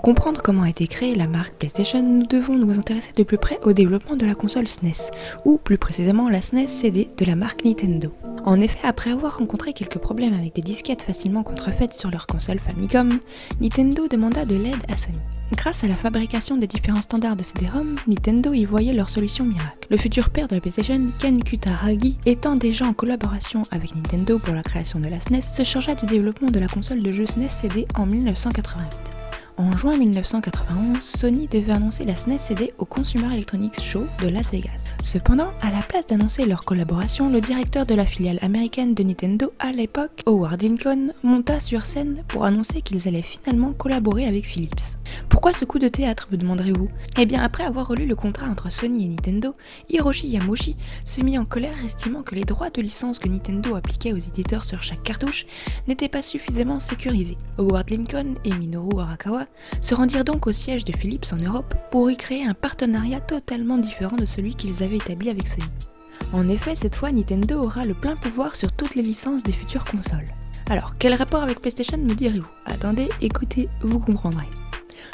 comprendre comment a été créée la marque PlayStation, nous devons nous intéresser de plus près au développement de la console SNES, ou plus précisément la SNES CD de la marque Nintendo. En effet, après avoir rencontré quelques problèmes avec des disquettes facilement contrefaites sur leur console Famicom, Nintendo demanda de l'aide à Sony. Grâce à la fabrication des différents standards de CD-ROM, Nintendo y voyait leur solution miracle. Le futur père de la PlayStation, Ken Kutaragi, étant déjà en collaboration avec Nintendo pour la création de la SNES, se chargea du développement de la console de jeux SNES CD en 1988. En juin 1991, Sony devait annoncer la SNES CD au Consumer Electronics Show de Las Vegas. Cependant, à la place d'annoncer leur collaboration, le directeur de la filiale américaine de Nintendo à l'époque, Howard Lincoln, monta sur scène pour annoncer qu'ils allaient finalement collaborer avec Philips. Pourquoi ce coup de théâtre, me demanderez-vous? Eh bien, après avoir relu le contrat entre Sony et Nintendo, Hiroshi Yamauchi se mit en colère estimant que les droits de licence que Nintendo appliquait aux éditeurs sur chaque cartouche n'étaient pas suffisamment sécurisés. Howard Lincoln et Minoru Arakawa se rendirent donc au siège de Philips en Europe pour y créer un partenariat totalement différent de celui qu'ils avaient établi avec Sony. En effet, cette fois, Nintendo aura le plein pouvoir sur toutes les licences des futures consoles. Alors, quel rapport avec PlayStation, me direz-vous? Attendez, écoutez, vous comprendrez.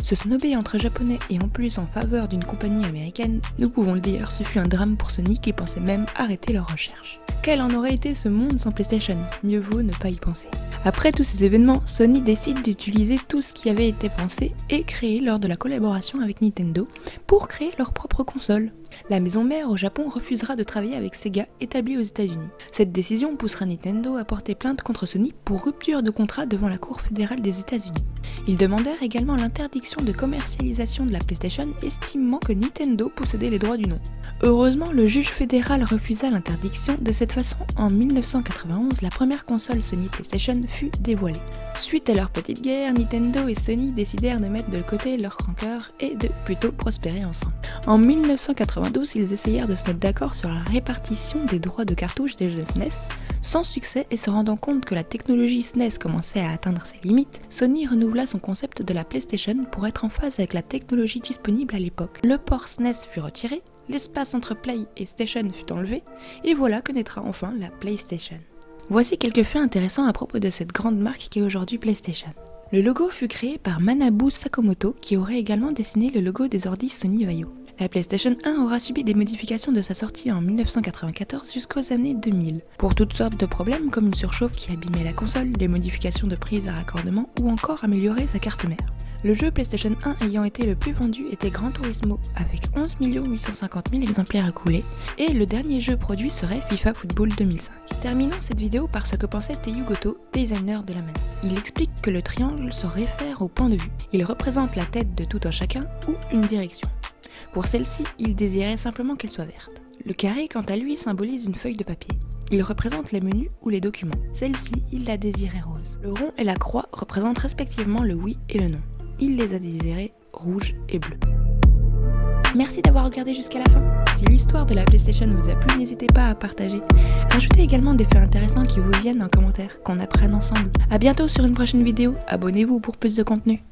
Se snober entre japonais et en plus en faveur d'une compagnie américaine, nous pouvons le dire, ce fut un drame pour Sony qui pensait même arrêter leurs recherches. Quel en aurait été ce monde sans PlayStation? Mieux vaut ne pas y penser. Après tous ces événements, Sony décide d'utiliser tout ce qui avait été pensé et créé lors de la collaboration avec Nintendo pour créer leur propre console. La maison mère au Japon refusera de travailler avec Sega, établi aux États-Unis. Cette décision poussera Nintendo à porter plainte contre Sony pour rupture de contrat devant la Cour fédérale des États-Unis. Ils demandèrent également l'interdiction de commercialisation de la PlayStation, estimant que Nintendo possédait les droits du nom. Heureusement, le juge fédéral refusa l'interdiction. De cette façon, en 1991, la première console Sony PlayStation fut dévoilée. Suite à leur petite guerre, Nintendo et Sony décidèrent de mettre de côté leur rancœur et de plutôt prospérer ensemble. En 1992, ils essayèrent de se mettre d'accord sur la répartition des droits de cartouches des jeux SNES. Sans succès et se rendant compte que la technologie SNES commençait à atteindre ses limites, Sony renouvela son concept de la PlayStation pour être en phase avec la technologie disponible à l'époque. Le port SNES fut retiré, l'espace entre Play et Station fut enlevé, et voilà que naîtra enfin la PlayStation. Voici quelques faits intéressants à propos de cette grande marque qui est aujourd'hui PlayStation. Le logo fut créé par Manabu Sakamoto, qui aurait également dessiné le logo des ordi Sony Vaio. La PlayStation 1 aura subi des modifications de sa sortie en 1994 jusqu'aux années 2000, pour toutes sortes de problèmes comme une surchauffe qui abîmait la console, des modifications de prise à raccordement ou encore améliorer sa carte mère. Le jeu PlayStation 1 ayant été le plus vendu était Gran Turismo avec 11 850 000 exemplaires écoulés et le dernier jeu produit serait FIFA Football 2005. Terminons cette vidéo par ce que pensait Teyu Goto, designer de la manette. Il explique que le triangle se réfère au point de vue. Il représente la tête de tout un chacun ou une direction. Pour celle-ci, il désirait simplement qu'elle soit verte. Le carré, quant à lui, symbolise une feuille de papier. Il représente les menus ou les documents. Celle-ci, il la désirait rose. Le rond et la croix représentent respectivement le oui et le non. Il les a désirés rouge et bleu. Merci d'avoir regardé jusqu'à la fin. Si l'histoire de la PlayStation vous a plu, n'hésitez pas à partager. Rajoutez également des faits intéressants qui vous viennent en commentaire, qu'on apprenne ensemble. A bientôt sur une prochaine vidéo. Abonnez-vous pour plus de contenu.